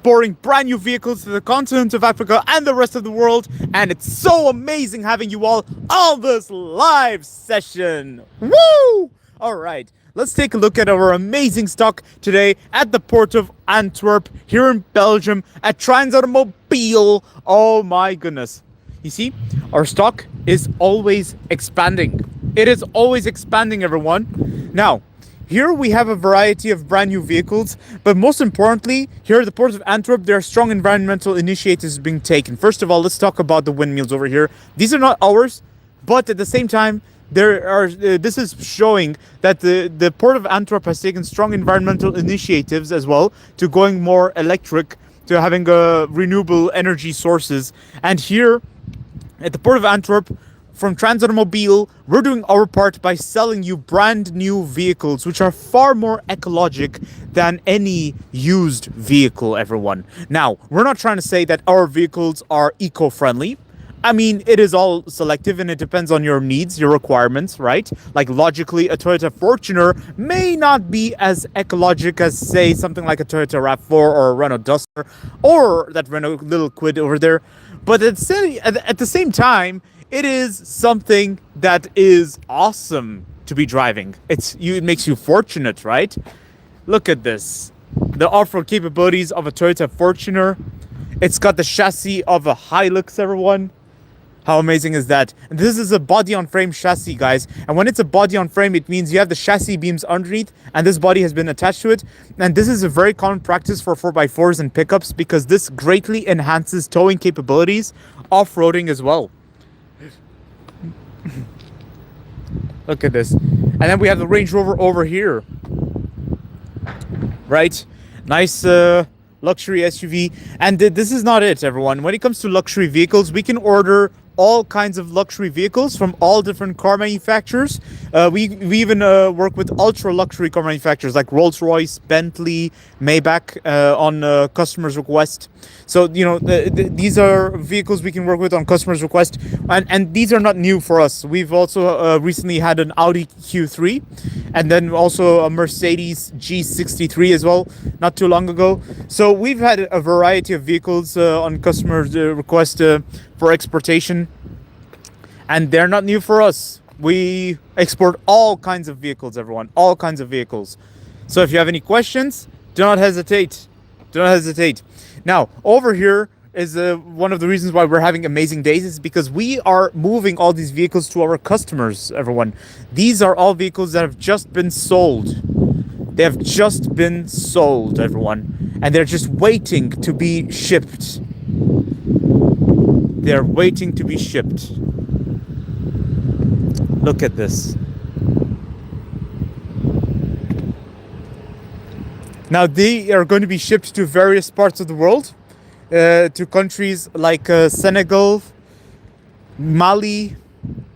exporting brand new vehicles to the continent of Africa and the rest of the world. And it's so amazing having you all on this live session. Woo! All right, let's take a look at our amazing stock today at the port of Antwerp here in Belgium at Transautomobile. Oh my goodness. You see, our stock is always expanding. It is always expanding, everyone. Now, here we have a variety of brand new vehicles, but most importantly, here at the port of Antwerp, there are strong environmental initiatives being taken. First of all, let's talk about the windmills over here. These are not ours, but at the same time, this is showing that the port of Antwerp has taken strong environmental initiatives as well to going more electric, to having renewable energy sources. And here at the port of Antwerp, from Transautomobile, we're doing our part by selling you brand new vehicles, which are far more ecologic than any used vehicle, everyone. Now, we're not trying to say that our vehicles are eco-friendly. I mean, it is all selective and it depends on your needs, your requirements, right? Like, logically, a Toyota Fortuner may not be as ecologic as, say, something like a Toyota RAV4 or a Renault Duster or that Renault Little Quid over there. But at the same time, it is something that is awesome to be driving. It makes you fortunate, right? Look at this. The off-road capabilities of a Toyota Fortuner. It's got the chassis of a Hilux, everyone. How amazing is that? And this is a body-on-frame chassis, guys. And when it's a body-on-frame, it means you have the chassis beams underneath and this body has been attached to it. And this is a very common practice for 4x4s and pickups because this greatly enhances towing capabilities, off-roading as well. Look at this. And then we have the Range Rover over here. Right? Nice luxury SUV. And this is not it, everyone. When it comes to luxury vehicles, we can order all kinds of luxury vehicles from all different car manufacturers. We even work with ultra luxury car manufacturers like Rolls-Royce, Bentley, Maybach on customers' request. So, you know, these are vehicles we can work with on customers' request. And these are not new for us. We've also recently had an Audi Q3 and then also a Mercedes G63 as well, not too long ago. So we've had a variety of vehicles on customers' request for exportation, and they're not new for us. We export all kinds of vehicles, everyone, all kinds of vehicles. So if you have any questions, do not hesitate. Do not hesitate. Now, over here is one of the reasons why we're having amazing days is because we are moving all these vehicles to our customers, everyone. These are all vehicles that have just been sold. They have just been sold, everyone, and they're just waiting to be shipped. They're waiting to be shipped. Look at this. Now they are going to be shipped to various parts of the world, to countries like Senegal, Mali,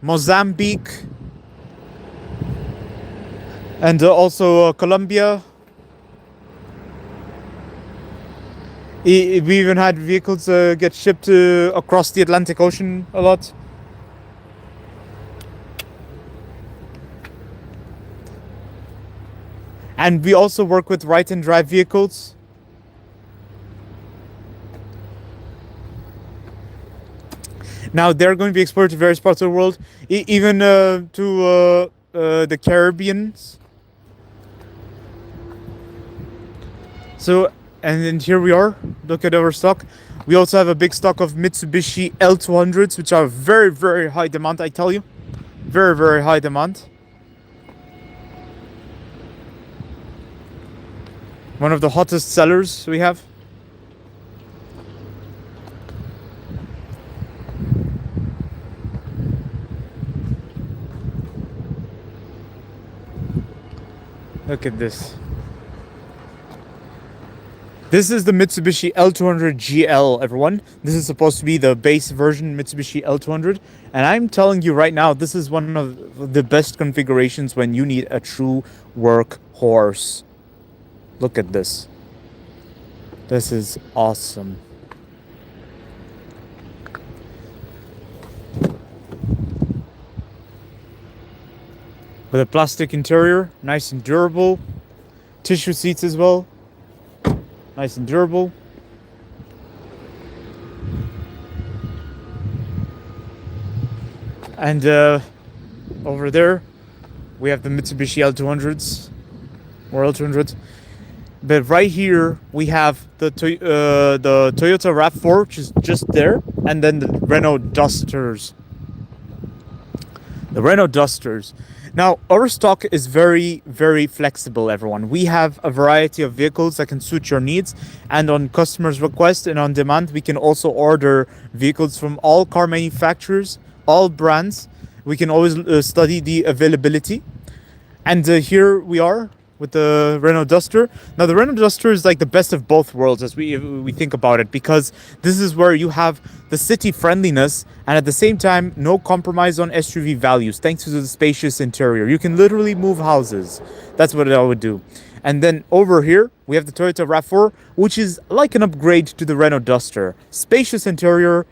Mozambique, and also Colombia. We even had vehicles get shipped across the Atlantic Ocean a lot. And we also work with right-hand drive vehicles. Now they're going to be exported to various parts of the world, even to the Caribbean. So, and then here we are. Look at our stock. We also have a big stock of Mitsubishi L200s, which are very, very high demand, I tell you. Very, very high demand. One of the hottest sellers we have. Look at this. This is the Mitsubishi L200 GL, everyone. This is supposed to be the base version Mitsubishi L200. And I'm telling you right now, this is one of the best configurations when you need a true workhorse. Look at this. This is awesome. With a plastic interior, nice and durable. Tissue seats as well. Nice and durable. And over there, we have the Mitsubishi L200s or L200s. But right here we have the Toyota RAV4, which is just there, and then the Renault Dusters. The Renault Dusters. Now, our stock is very, very flexible, everyone. We have a variety of vehicles that can suit your needs, and on customers' request and on demand, we can also order vehicles from all car manufacturers, all brands. We can always study the availability. And here we are with the Renault Duster. Now, the Renault Duster is like the best of both worlds as we think about it, because this is where you have the city friendliness and at the same time no compromise on SUV values thanks to the spacious interior. You can literally move houses. That's what I would do. And then over here we have the Toyota RAV4, which is like an upgrade to the Renault Duster. Spacious interior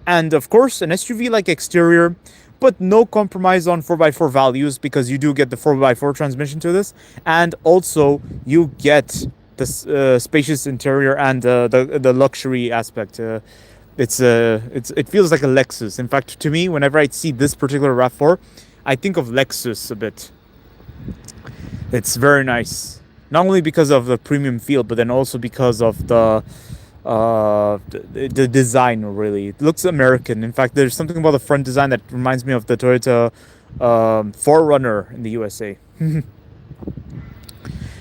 and of course an SUV like exterior, but no compromise on 4x4 values, because you do get the 4x4 transmission to this, and also you get the spacious interior and the luxury aspect. It feels like a Lexus. In fact, to me, whenever I see this particular RAV4, I think of Lexus a bit. It's very nice, not only because of the premium feel, but then also because of the design. Really, it looks American. In fact, there's something about the front design that reminds me of the Toyota 4Runner in the USA.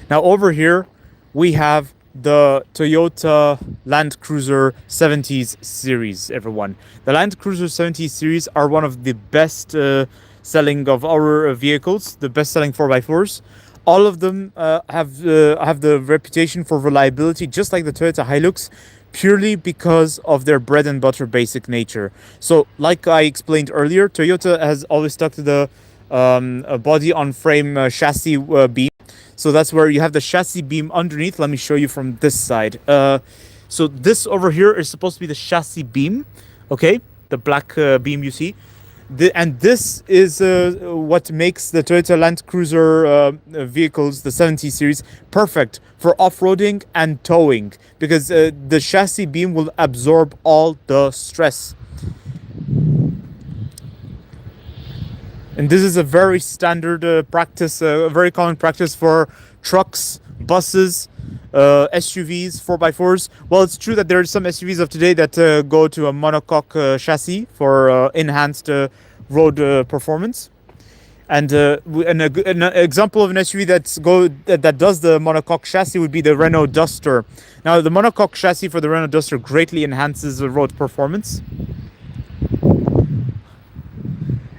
Now over here we have the Toyota Land Cruiser 70s series, everyone. The Land Cruiser 70s series are one of the best selling of our vehicles, the best selling 4x4s. All of them have the reputation for reliability, just like the Toyota Hilux, purely because of their bread and butter basic nature. So, like I explained earlier, Toyota has always stuck to the body on frame chassis beam. So that's where you have the chassis beam underneath. Let me show you from this side. So this over here is supposed to be the chassis beam, okay? The black beam you see. And this is what makes the Toyota Land Cruiser vehicles, the 70 series, perfect for off-roading and towing, because the chassis beam will absorb all the stress. And this is a very standard practice, a very common practice for trucks, buses, SUVs, 4x4s. Well, it's true that there are some SUVs of today that go to a monocoque chassis for enhanced road performance. And an example of an SUV that does the monocoque chassis would be the Renault Duster. Now, the monocoque chassis for the Renault Duster greatly enhances the road performance.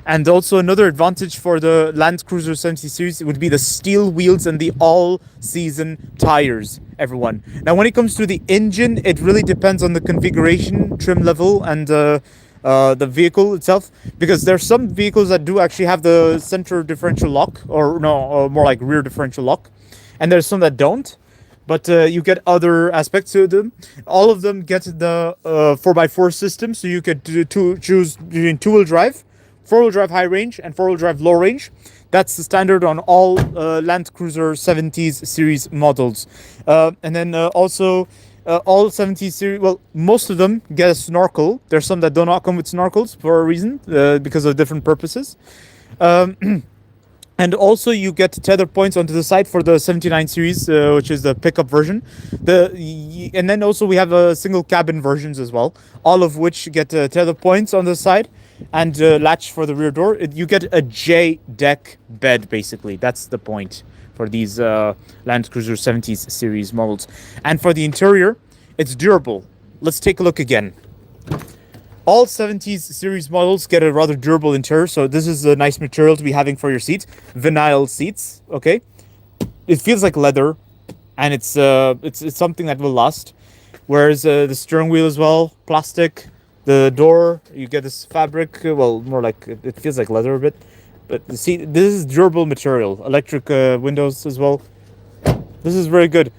And also another advantage for the Land Cruiser 70 series would be the steel wheels and the all-season tires, everyone. Now, when it comes to the engine, it really depends on the configuration, trim level, and the vehicle itself. Because there are some vehicles that do actually have the center differential lock, or more like rear differential lock. And there's some that don't. But you get other aspects to them. All of them get the 4x4 system, so you could choose between two-wheel drive, 4-wheel drive high range, and 4-wheel drive low range. That's the standard on all Land Cruiser 70s series models. And then also all 70s series, well, most of them get a snorkel. There's some that do not come with snorkels for a reason, because of different purposes. And also you get tether points onto the side for the 79 series, which is the pickup version. And then also we have single cabin versions as well, all of which get tether points on the side and latch for the rear door. You get a J-deck bed, basically. That's the point for these Land Cruiser 70s series models. And for the interior, it's durable. Let's take a look again. All 70s series models get a rather durable interior, so this is a nice material to be having for your seats. Vinyl seats, okay? It feels like leather, and it's something that will last. Whereas the steering wheel as well, plastic. The door, you get this fabric, well, more like, it feels like leather a bit. But see, this is durable material. Electric windows as well. This is very good.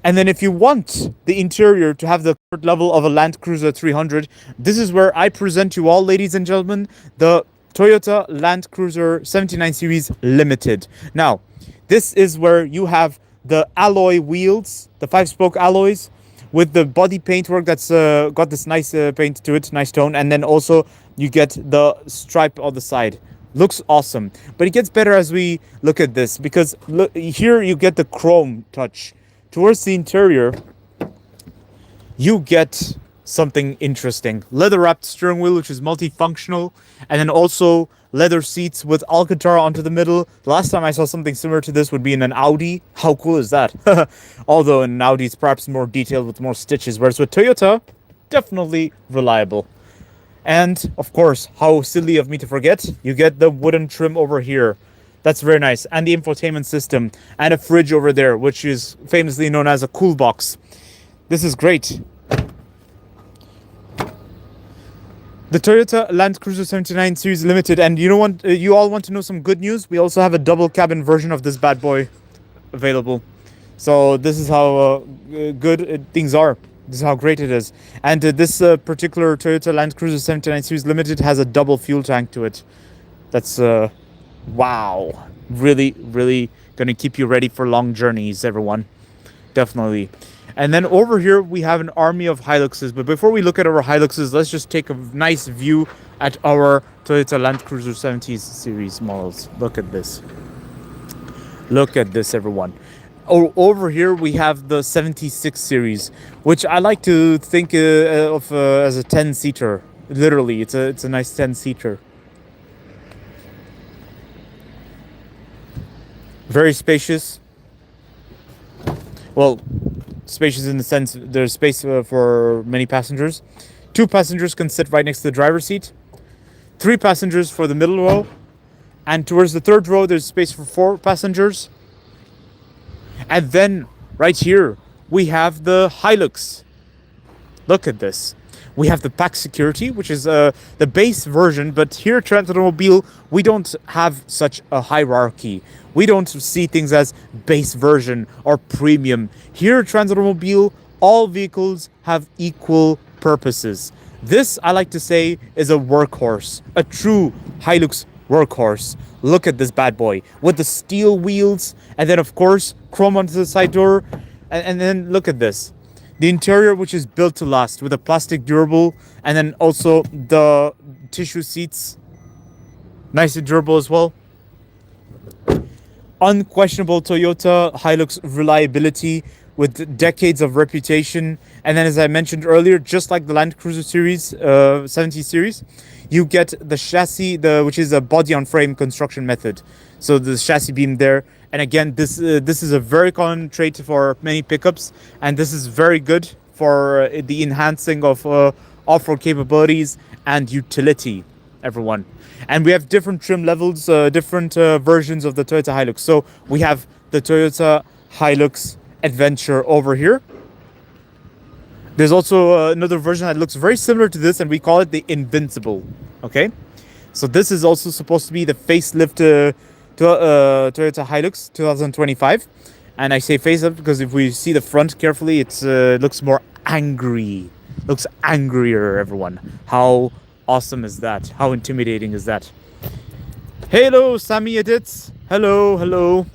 And then if you want the interior to have the comfort level of a Land Cruiser 300, this is where I present you all, ladies and gentlemen, the Toyota Land Cruiser 79 Series Limited. Now, this is where you have the alloy wheels, the 5-spoke alloys, with the body paintwork that's got this nice paint to it, nice tone, and then also you get the stripe on the side. Looks awesome, but it gets better as we look at this, because look here, you get the chrome touch. Towards the interior, you get something interesting. Leather wrapped steering wheel, which is multifunctional, and then also leather seats with Alcantara onto the middle. The last time I saw something similar to this would be in an Audi. How cool is that? Although in an Audi it's perhaps more detailed with more stitches, whereas with Toyota, definitely reliable. And of course, how silly of me to forget, you get the wooden trim over here. That's very nice. And the infotainment system, and a fridge over there, which is famously known as a cool box. This is great. The Toyota Land Cruiser 79 Series Limited, and you know what? You all want to know some good news? We also have a double cabin version of this bad boy available. So this is how good things are. This is how great it is. And this particular Toyota Land Cruiser 79 Series Limited has a double fuel tank to it. That's wow. Really, really gonna keep you ready for long journeys, everyone. Definitely. And then over here, we have an army of Hiluxes. But before we look at our Hiluxes, let's just take a nice view at our Toyota Land Cruiser 70 series models. Look at this. Look at this, everyone. Over here, we have the 76 series, which I like to think of as a 10-seater. Literally, it's a nice 10-seater. Very spacious. Well, spacious in the sense there's space for many passengers. 2 passengers can sit right next to the driver's seat. 3 passengers for the middle row. And towards the 3rd row, there's space for 4 passengers. And then, right here, we have the Hilux. Look at this. We have the pack security, which is the base version, but here at Transautomobile, we don't have such a hierarchy. We don't see things as base version or premium. Here at Transautomobile, all vehicles have equal purposes. This, I like to say, is a workhorse, a true Hilux workhorse. Look at this bad boy with the steel wheels, and then of course chrome onto the side door, and then look at this. The interior, which is built to last with a plastic durable, and then also the tissue seats, nice and durable as well. Unquestionable Toyota Hilux reliability with decades of reputation. And then, as I mentioned earlier, just like the Land Cruiser series, 70 series, you get the chassis, which is a body on frame construction method. So the chassis beam there. And again, this is a very common trait for many pickups, and this is very good for the enhancing of off-road capabilities and utility, everyone. And we have different trim levels, different versions of the Toyota Hilux. So we have the Toyota Hilux Adventure over here. There's also another version that looks very similar to this, and we call it the Invincible. Okay, so this is also supposed to be the facelift Toyota Hilux 2025. And I say facelift because if we see the front carefully, it looks more angry. Looks angrier, everyone. How awesome is that? How intimidating is that? Hello, Sammy Edits. Hello, hello.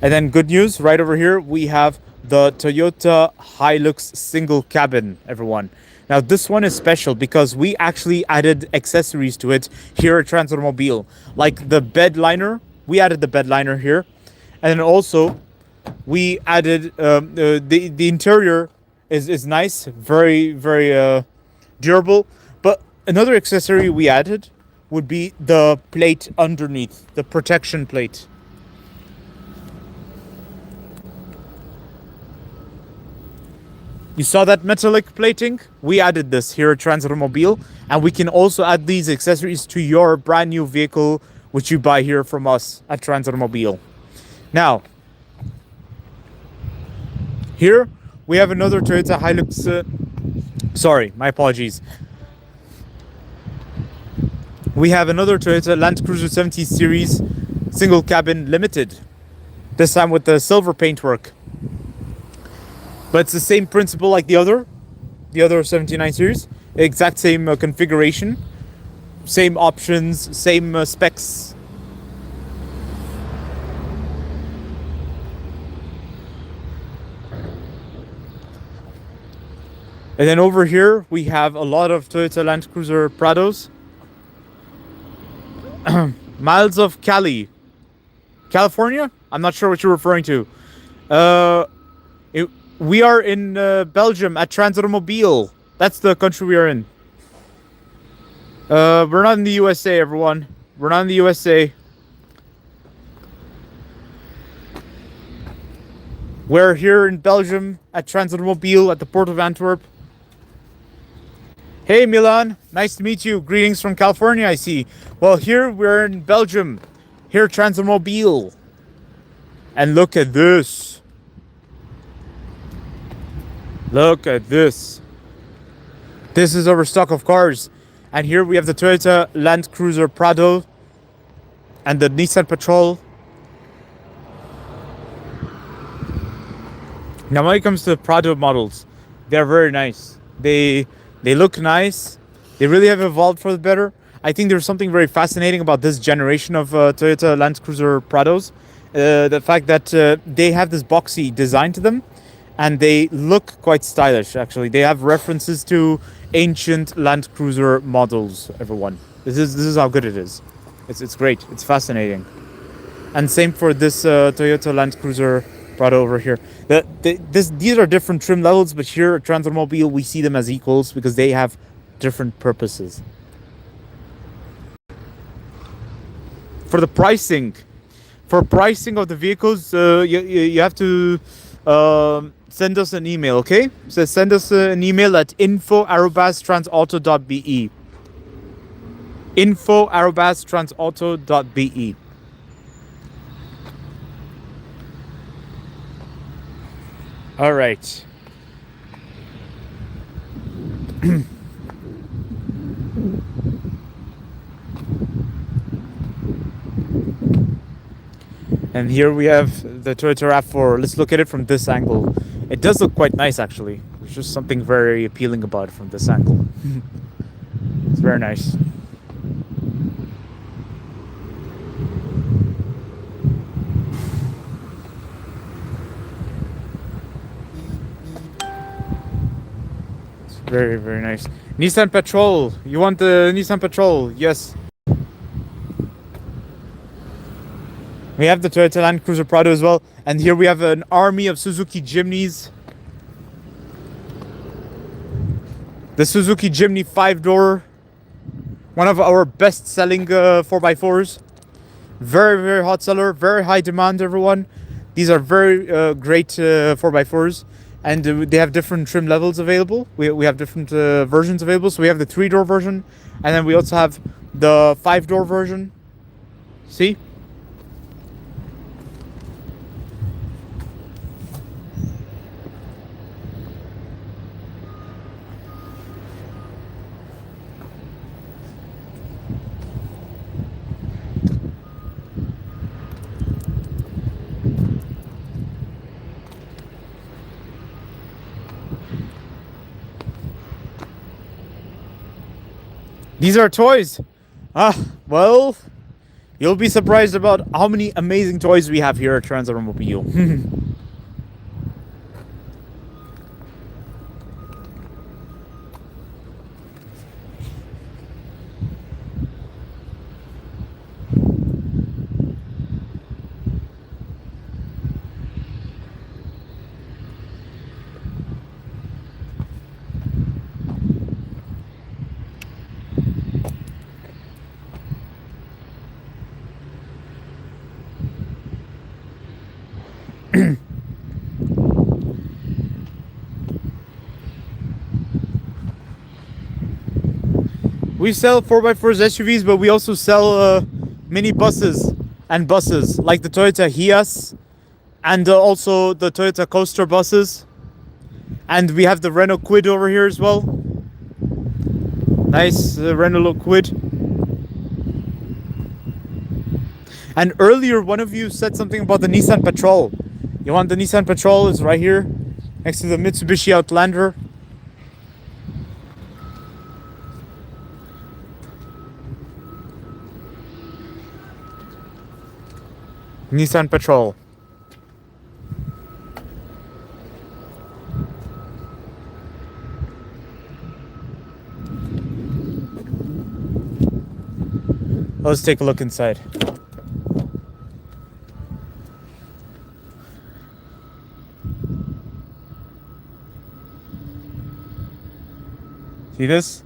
And then good news, right over here, we have the Toyota Hilux single cabin, everyone. Now, this one is special because we actually added accessories to it here at Transautomobile. Like the bed liner, we added the bed liner here. And then also, we added, the interior is nice, very, very durable. But another accessory we added would be the plate underneath, the protection plate. You saw that metallic plating? We added this here at Transautomobile, and we can also add these accessories to your brand new vehicle, which you buy here from us at Transautomobile. Now, here we have another Toyota Hilux. Sorry, my apologies. We have another Toyota Land Cruiser 70 series single cabin limited. This time with the silver paintwork. But it's the same principle like the other 79 series. Exact same configuration, same options, same specs. And then over here, we have a lot of Toyota Land Cruiser Prados. Miles of Cali. California? I'm not sure what you're referring to. Uh, we are in Belgium at Transautomobile. That's the country we are in. We're not in the USA, everyone. We're not in the USA. We're here in Belgium at Transautomobile at the port of Antwerp. Hey Milan, nice to meet you. Greetings from California, I see. Well, here we're in Belgium. Here Transautomobile. And look at this. Look at this. This is our stock of cars. And here we have the Toyota Land Cruiser Prado and the Nissan Patrol. Now when it comes to the Prado models, they're very nice. They look nice. They really have evolved for the better. I think there's something very fascinating about this generation of Toyota Land Cruiser Prados. The fact that they have this boxy design to them, and they look quite stylish, actually. They have references to ancient Land Cruiser models, everyone. This is how good it is. It's great. It's fascinating. And same for this Toyota Land Cruiser Prado over here. These are different trim levels, but here at Transautomobile, we see them as equals because they have different purposes. For the pricing, of the vehicles, you have to send us an email, okay? So send us an email at info@transauto.be. info@transauto.be. All right. And here we have the Toyota RAV4. Let's look at it from this angle. It does look quite nice, actually. There's just something very appealing about it from this angle. It's very nice. It's very, very nice. Nissan Patrol. You want the Nissan Patrol? Yes. We have the Toyota Land Cruiser Prado as well. And here we have an army of Suzuki Jimnys. The Suzuki Jimny 5-door. One of our best-selling 4x4s. Very, very hot seller. Very high demand, everyone. These are very great 4x4s. And they have different trim levels available. We have different versions available. So we have the 3-door version. And then we also have the 5-door version. See? These are toys. Well, you'll be surprised about how many amazing toys we have here at Transautomobile. We sell 4x4s, SUVs, but we also sell mini buses and buses like the Toyota Hiace and also the Toyota Coaster buses. And we have the Renault Kwid over here as well. Nice Renault Kwid. And earlier, one of you said something about the Nissan Patrol. You want the Nissan Patrol? It's right here next to the Mitsubishi Outlander. Nissan Patrol. Let's take a look inside. See this?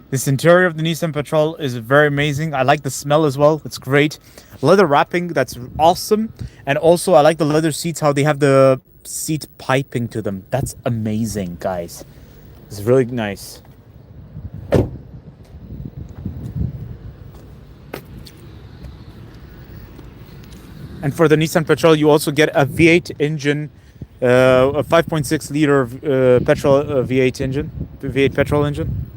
This interior of the Nissan Patrol is very amazing. I like the smell as well. It's great. Leather wrapping, that's awesome. And also, I like the leather seats, how they have the seat piping to them. That's amazing, guys. It's really nice. And for the Nissan Patrol, you also get a V8 engine, a 5.6 liter petrol V8 engine, V8 petrol engine.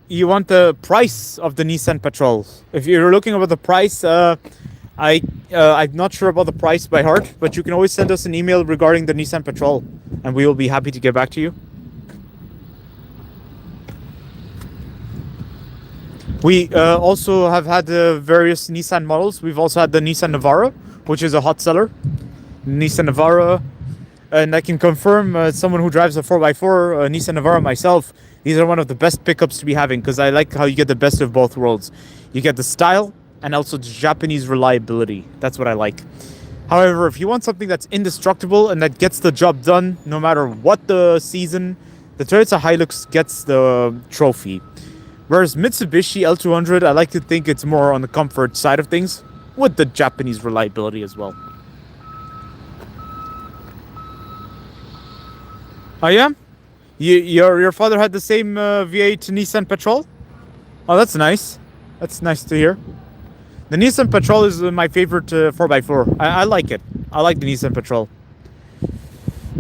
You want the price of the Nissan Patrol. If you're looking about the price, I'm not sure about the price by heart, but you can always send us an email regarding the Nissan Patrol, and we will be happy to get back to you. We also have had various Nissan models. We've also had the Nissan Navara, which is a hot seller. Nissan Navara, and I can confirm, someone who drives a 4x4 Nissan Navara myself, these are one of the best pickups to be having, because I like how you get the best of both worlds. You get the style and also the Japanese reliability. That's what I like. However, if you want something that's indestructible and that gets the job done no matter what the season, the Toyota Hilux gets the trophy. Whereas Mitsubishi L200, I like to think it's more on the comfort side of things, with the Japanese reliability as well. Oh yeah? Your father had the same V8 Nissan Patrol? Oh, that's nice. That's nice to hear. The Nissan Patrol is my favorite 4x4. I like it. I like the Nissan Patrol.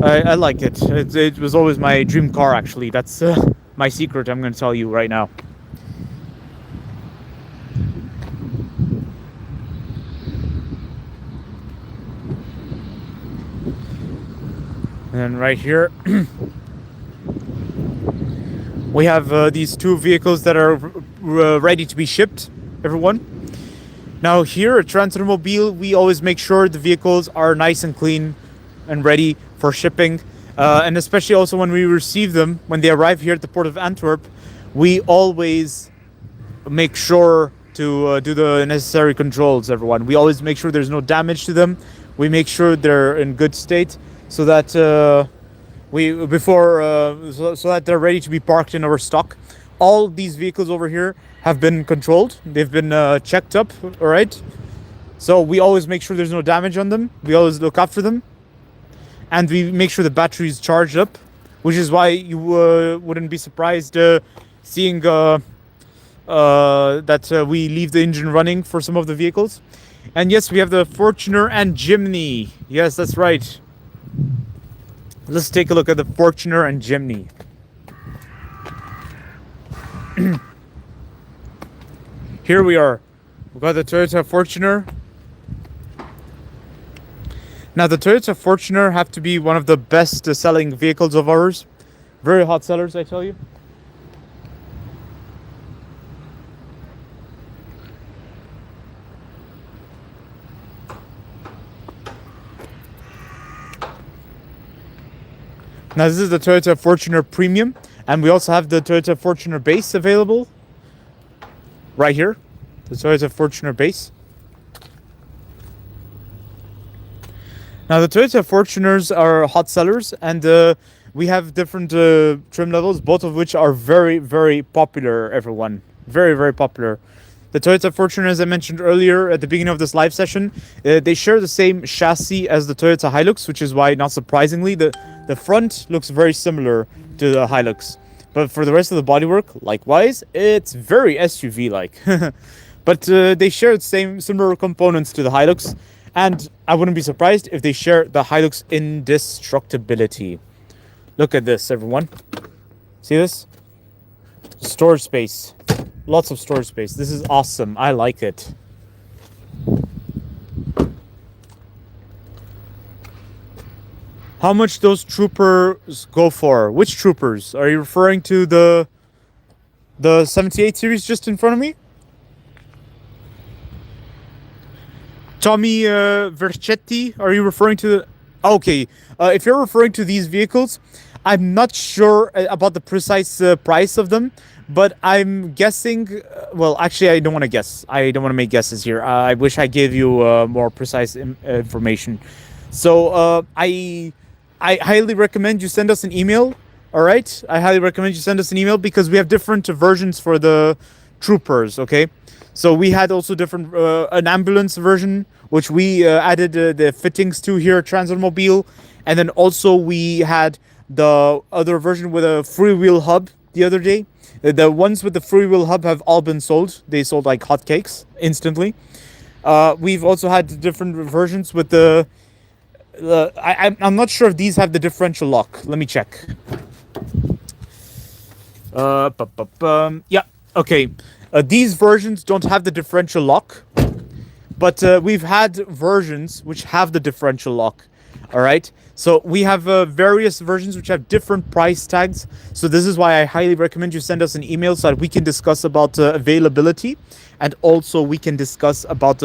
I like it. It was always my dream car, actually. That's my secret I'm going to tell you right now. And right here, we have these two vehicles that are ready to be shipped, everyone. Now here at Transautomobile, we always make sure the vehicles are nice and clean and ready for shipping. And especially also when we receive them, when they arrive here at the port of Antwerp, we always make sure to do the necessary controls, everyone. We always make sure there's no damage to them. We make sure they're in good state, so that so that they're ready to be parked in our stock. All these vehicles over here have been controlled. They've been checked up, all right? So we always make sure there's no damage on them. We always look after them. And we make sure the battery is charged up, which is why you wouldn't be surprised seeing that we leave the engine running for some of the vehicles. And yes, we have the Fortuner and Jimny. Yes, that's right. Let's take a look at the Fortuner and Jimny. Here we are. We've got the Toyota Fortuner. Now, the Toyota Fortuner have to be one of the best selling vehicles of ours. Very hot sellers, I tell you. Now, this is the Toyota Fortuner Premium, and we also have the Toyota Fortuner Base available right here. The Toyota Fortuner Base. Now, the Toyota Fortuners are hot sellers, and we have different trim levels, both of which are very, very popular, everyone. Very, very popular. The Toyota Fortuner, as I mentioned earlier at the beginning of this live session, they share the same chassis as the Toyota Hilux, which is why, not surprisingly, the front looks very similar to the Hilux. But for the rest of the bodywork, likewise, it's very SUV-like. But they share the similar components to the Hilux, and I wouldn't be surprised if they share the Hilux indestructibility. Look at this, everyone. See this? Storage space. Lots of storage space. This is awesome. I like it. How much those troopers go for? Which troopers? Are you referring to the 78 series just in front of me? Tommy Vercetti, are you referring to the... Okay, if you're referring to these vehicles, I'm not sure about the precise price of them, but I'm guessing. Well, actually, I don't want to guess. I don't want to make guesses here. I wish I gave you more precise information. So I highly recommend you send us an email. All right, I highly recommend you send us an email because we have different versions for the troopers. Okay, so we had also different an ambulance version which we added the fittings to here at Transautomobile, and then also we had the other version with a freewheel hub the other day. The ones with the freewheel hub have all been sold. They sold like hotcakes instantly. We've also had different versions with the. I'm not sure if these have the differential lock. Let me check. Yeah. Okay. These versions don't have the differential lock, but we've had versions which have the differential lock. All right. So we have various versions which have different price tags. So this is why I highly recommend you send us an email so that we can discuss about availability, and also we can discuss about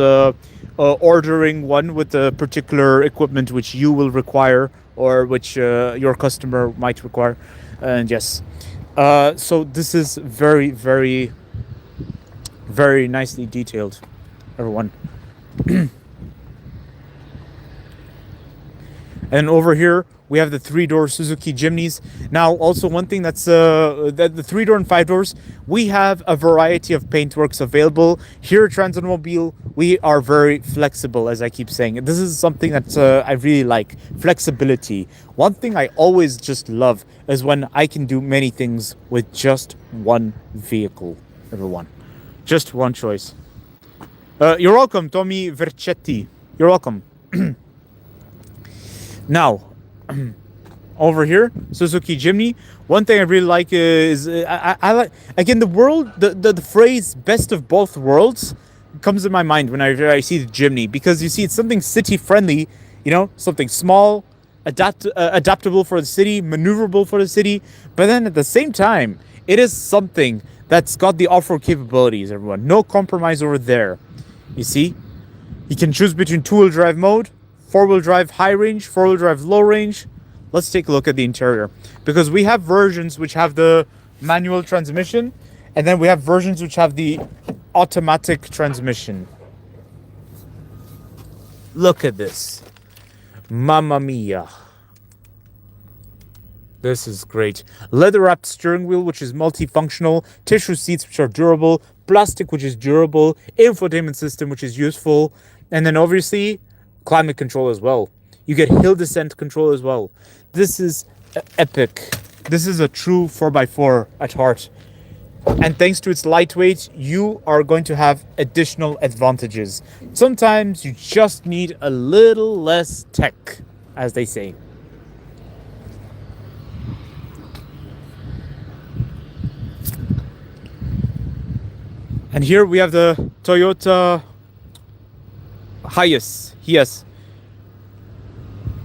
ordering one with the particular equipment which you will require or which your customer might require. And yes, so this is very, very, very nicely detailed, everyone. And over here we have the 3-door Suzuki Jimnys. Now, also one thing that's the 3-door and 5 doors, we have a variety of paintworks available here at Transautomobile. We are very flexible, as I keep saying. This is something that I really like, flexibility. One thing I always just love is when I can do many things with just one vehicle. Everyone, just one choice. You're welcome, Tommy Vercetti. You're welcome. Now, over here, Suzuki Jimny. One thing I really like is I like, again, the phrase "best of both worlds" comes in my mind when I see the Jimny, because you see it's something city friendly, something small, adaptable for the city, maneuverable for the city, but then at the same time, it is something that's got the off-road capabilities. Everyone, no compromise over there. You see, you can choose between 2-wheel drive mode, 4-wheel drive high range, 4-wheel drive low range. Let's take a look at the interior, because we have versions which have the manual transmission, and then we have versions which have the automatic transmission. Look at this. Mamma mia. This is great. Leather-wrapped steering wheel, which is multifunctional. Tissue seats, which are durable. Plastic, which is durable. Infotainment system, which is useful. And then obviously, climate control as well. You get hill descent control as well. This is epic. This is a true 4x4 at heart. And thanks to its lightweight, you are going to have additional advantages. Sometimes you just need a little less tech, as they say. And here we have the Toyota Hiace. Yes.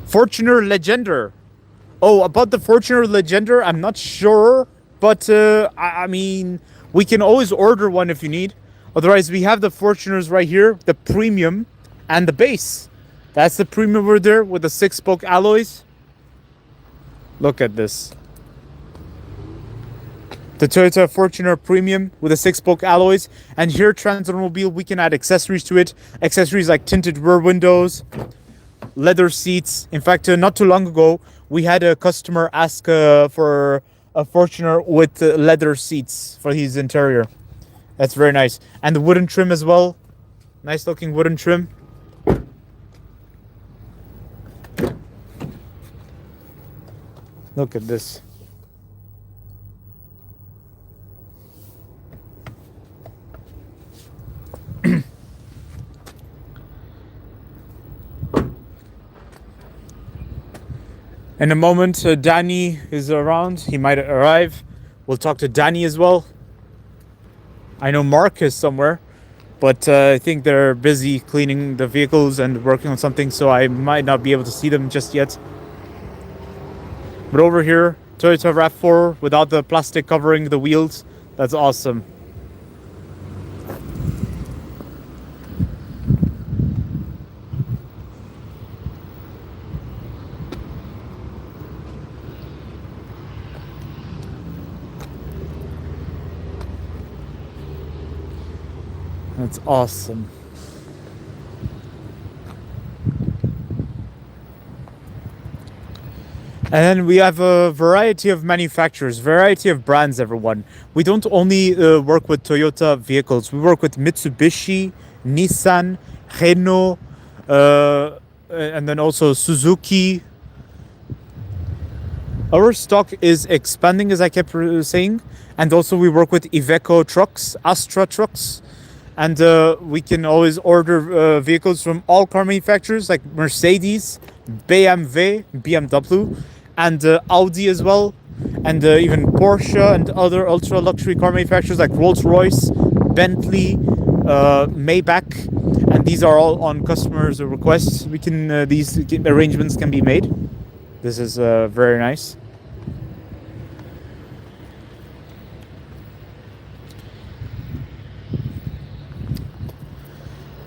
Fortuner Legender. Oh, about the Fortuner Legender, I'm not sure. But, I mean, we can always order one if you need. Otherwise, we have the Fortuners right here. The Premium and the Base. That's the Premium over there with the 6-spoke alloys. Look at this. The Toyota Fortuner Premium with the 6-spoke alloys. And here, Transautomobile, we can add accessories to it. Accessories like tinted rear windows, leather seats. In fact, not too long ago, we had a customer ask for a Fortuner with leather seats for his interior. That's very nice. And the wooden trim as well. Nice looking wooden trim. Look at this. In a moment, Danny is around. He might arrive. We'll talk to Danny as well. I know Mark is somewhere, but I think they're busy cleaning the vehicles and working on something, so I might not be able to see them just yet. But over here, Toyota RAV4 without the plastic covering the wheels. That's awesome. That's awesome. And then we have a variety of manufacturers, variety of brands, everyone. We don't only work with Toyota vehicles. We work with Mitsubishi, Nissan, Renault, and then also Suzuki. Our stock is expanding, as I kept saying. And also we work with Iveco trucks, Astra trucks. And we can always order vehicles from all car manufacturers like Mercedes, BMW, and Audi as well, and even Porsche and other ultra luxury car manufacturers like Rolls-Royce, Bentley, Maybach, and these are all on customers' requests. We can these arrangements can be made. This is very nice.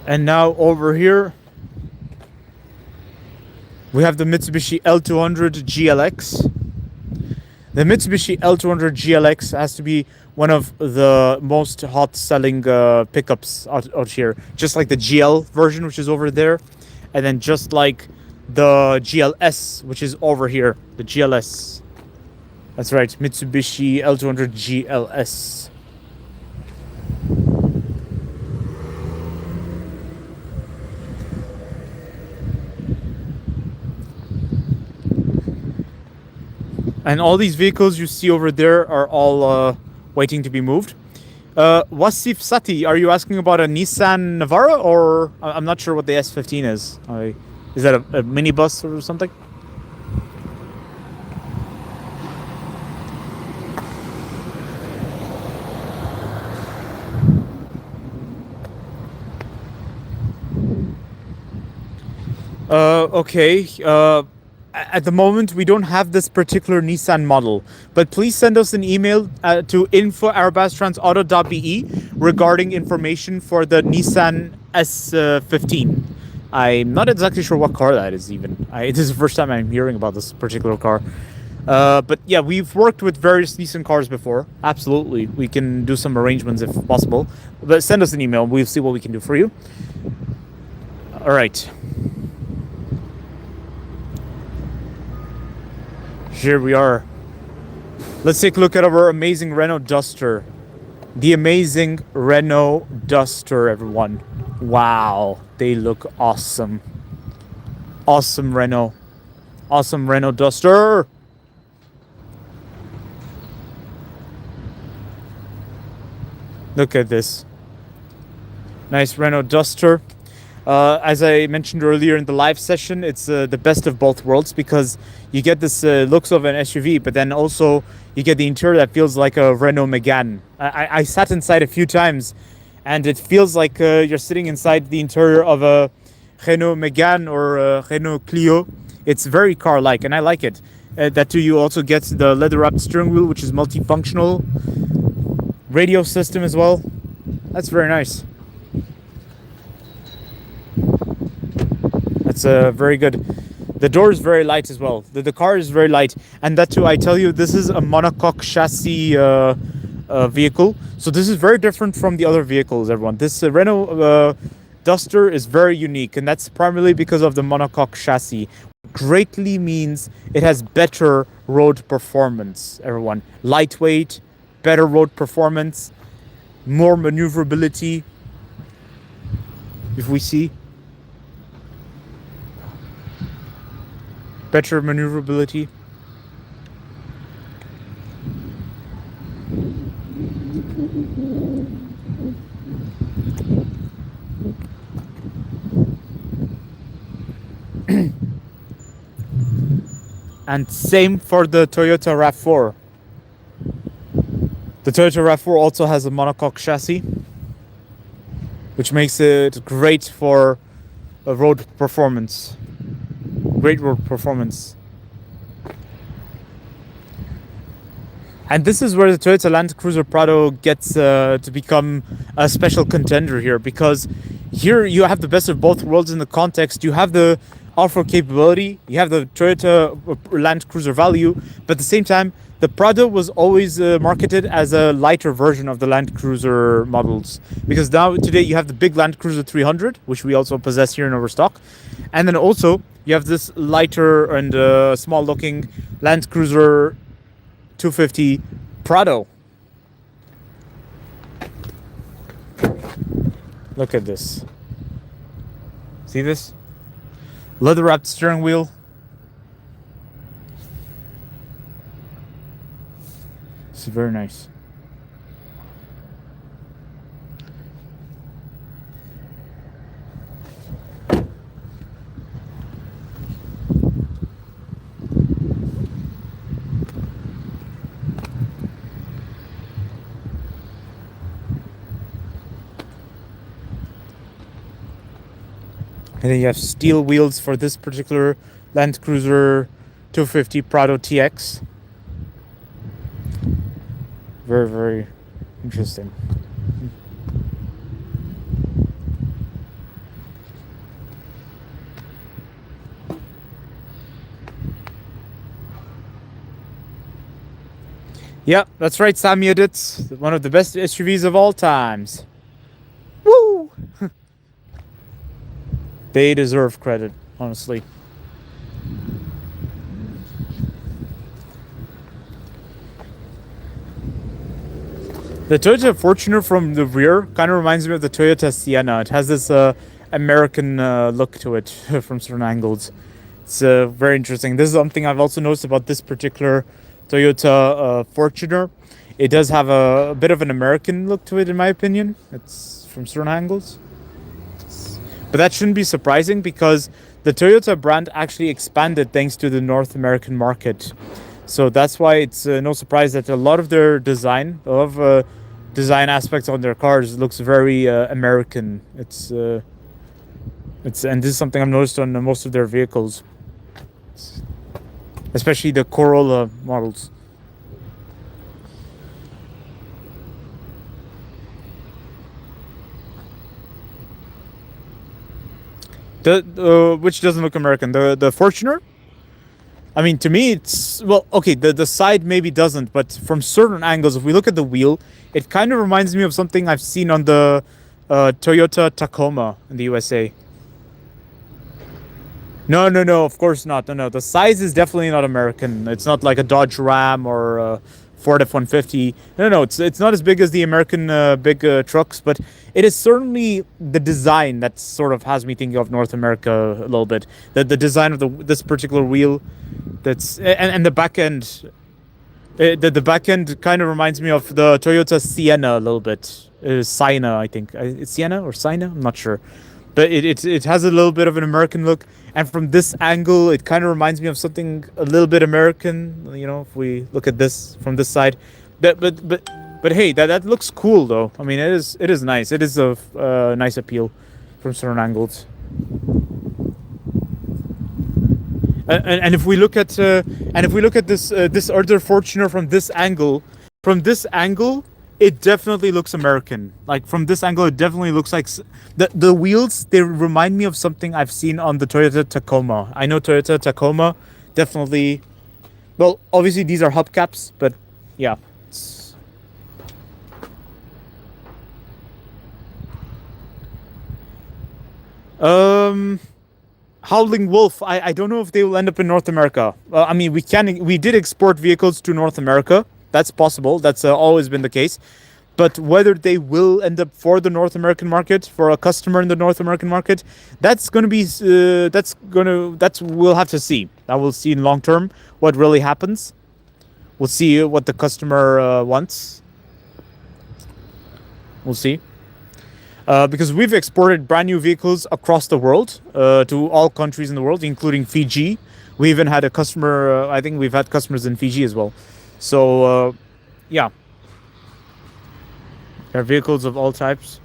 And now over here, we have the Mitsubishi L200 GLX. The Mitsubishi L200 GLX has to be one of the most hot selling pickups out here. Just like the GL version, which is over there. And then just like the GLS, which is over here. The GLS. That's right, Mitsubishi L200 GLS. And all these vehicles you see over there are all waiting to be moved. Wasif Sati, are you asking about a Nissan Navara, or I'm not sure what the S15 is? Is that a minibus or something? Okay. At the moment, we don't have this particular Nissan model, but please send us an email to info@transauto.be regarding information for the Nissan S15. I'm not exactly sure what car that is even. This is the first time I'm hearing about this particular car. But yeah, we've worked with various Nissan cars before. Absolutely. We can do some arrangements if possible. But send us an email. We'll see what we can do for you. All right. Here we are. Let's take a look at our amazing Renault Duster. The amazing Renault Duster, everyone. Wow, they look awesome. Awesome Renault. Awesome Renault Duster. Look at this. Nice Renault Duster. As I mentioned earlier in the live session, it's the best of both worlds because you get this looks of an SUV, but then also you get the interior that feels like a Renault Megane. I sat inside a few times, and it feels like you're sitting inside the interior of a Renault Megane or a Renault Clio. It's very car-like, and I like it. That too, you also get the leather-wrapped steering wheel, which is multifunctional. Radio system as well. That's very nice. That's very good. The door is very light as well. The car is very light. And that too, I tell you, this is a monocoque chassis vehicle. So this is very different from the other vehicles, everyone. This Renault Duster is very unique. And that's primarily because of the monocoque chassis. Greatly means it has better road performance, everyone. Lightweight, better road performance, more maneuverability. If we see. Better maneuverability. And same for the Toyota RAV4. The Toyota RAV4 also has a monocoque chassis, which makes it great for road performance. Great road performance. And this is where the Toyota Land Cruiser Prado gets to become a special contender here, because here you have the best of both worlds in the context. You have the off-road capability, you have the Toyota Land Cruiser value, but at the same time, the Prado was always marketed as a lighter version of the Land Cruiser models, because now today you have the big Land Cruiser 300, which we also possess here in our stock, and then also you have this lighter and small looking Land Cruiser 250 Prado. Look at this. See this? Leather wrapped steering wheel. It's very nice. And then you have steel wheels for this particular Land Cruiser 250 Prado TX. Very, very interesting. Yeah, that's right, Sammy. It's one of the best SUVs of all times. Woo! They deserve credit, honestly. The Toyota Fortuner from the rear kind of reminds me of the Toyota Sienna. It has this American look to it from certain angles. It's very interesting. This is something I've also noticed about this particular Toyota Fortuner. It does have a bit of an American look to it, in my opinion. It's from certain angles. But that shouldn't be surprising, because the Toyota brand actually expanded thanks to the North American market. So that's why it's no surprise that a lot of their design, design aspects on their cars looks very American. It's and this is something I've noticed on most of their vehicles, especially the Corolla models. The which doesn't look American. The Fortuner. I mean, to me, it's, well, okay, the side maybe doesn't, but from certain angles, if we look at the wheel, it kind of reminds me of something I've seen on the Toyota Tacoma in the USA. No, no, no, of course not. No, no, the size is definitely not American. It's not like a Dodge Ram or a Ford F-150. No, no, it's not as big as the American big trucks, but it is certainly the design that sort of has me thinking of North America a little bit. The design of this particular wheel, that's and the back end. The back end kind of reminds me of the Toyota Sienna a little bit. Sienna, I think. It's Sienna or Sienna? I'm not sure. But it has a little bit of an American look. And from this angle, it kind of reminds me of something a little bit American. You know, if we look at this from this side. But hey, that looks cool though. I mean, it is nice. It is a nice appeal from certain angles. And if we look at this other Fortuner from this angle, it definitely looks American. Like from this angle, it definitely looks like the wheels. They remind me of something I've seen on the Toyota Tacoma. I know Toyota Tacoma definitely. Well, obviously these are hubcaps, but yeah. Howling Wolf. I don't know if they will end up in North America. I mean, we did export vehicles to North America. That's possible. That's always been the case. But whether they will end up for the North American market, for a customer in the North American market, that's going to be we'll have to see. I will see in long term what really happens. We'll see what the customer wants. We'll see. Because we've exported brand new vehicles across the world, to all countries in the world, including Fiji. We even had a customer, I think we've had customers in Fiji as well. So, yeah. There are vehicles of all types.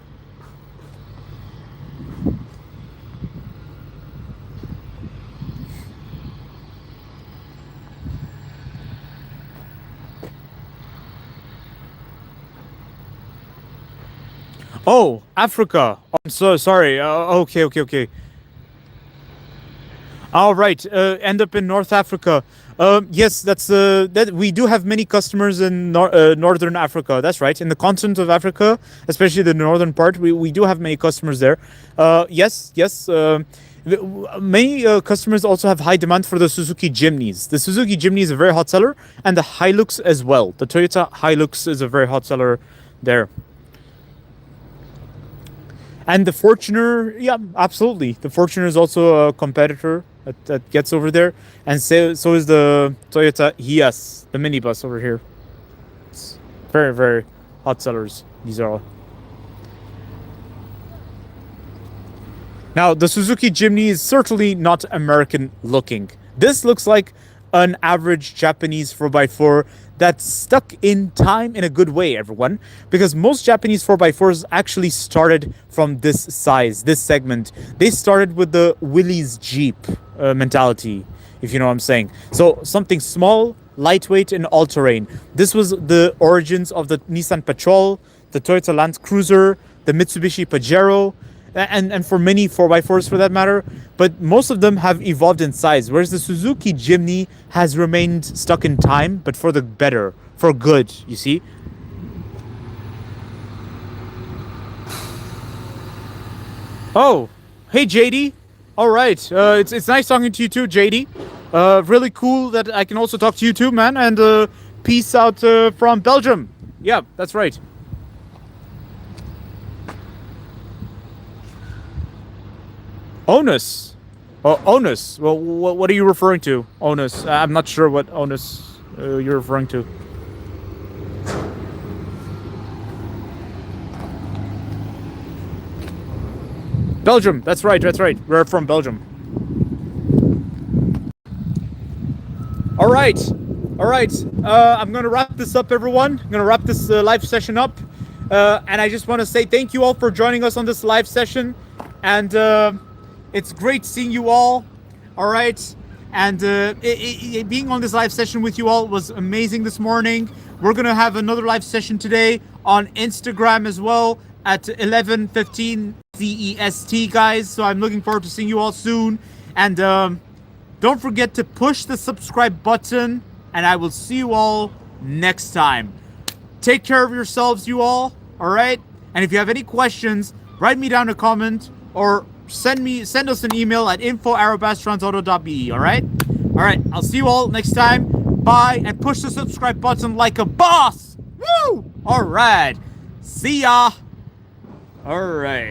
Oh, Africa. Oh, I'm so sorry. Okay. All right, end up in North Africa. Yes, that we do have many customers in northern Africa. That's right, in the continent of Africa, especially the northern part. We do have many customers there. Yes, yes. Many customers also have high demand for the Suzuki Jimnys. The Suzuki Jimny is a very hot seller, and the Hilux as well. The Toyota Hilux is a very hot seller there. And the Fortuner, yeah, absolutely. The Fortuner is also a competitor that gets over there. And so is the Toyota Hiace, the minibus over here. It's very, very hot sellers. These are all. Now, the Suzuki Jimny is certainly not American looking. This looks like an average Japanese 4x4 that's stuck in time in a good way, everyone. Because most Japanese 4x4s actually started from this size, this segment. They started with the Willys Jeep mentality, if you know what I'm saying. So something small, lightweight, and all-terrain. This was the origins of the Nissan Patrol, the Toyota Land Cruiser, the Mitsubishi Pajero, and for many 4x4s for that matter, but most of them have evolved in size, whereas the Suzuki Jimny has remained stuck in time, but for the better, for good, you see? Oh, hey JD. All right, it's nice talking to you too, JD. Really cool that I can also talk to you too, man, and peace out from Belgium. Yeah, that's right. Onus. Oh, onus. Well, what are you referring to? Onus. I'm not sure what onus you're referring to. Belgium. That's right. That's right. We're from Belgium. All right. All right. I'm going to wrap this up, everyone. I'm going to wrap this live session up. And I just want to say thank you all for joining us on this live session. And it's great seeing you all right, and being on this live session with you all was amazing this morning. We're gonna have another live session today on Instagram as well at 11:15 CEST, guys. So I'm looking forward to seeing you all soon. And don't forget to push the subscribe button, and I will see you all next time. Take care of yourselves, you all right? And if you have any questions, write me down a comment or send us an email at info@transauto.be. All right, I'll see you all next time. Bye, and push the subscribe button like a boss. Woo! All right, see ya. All right.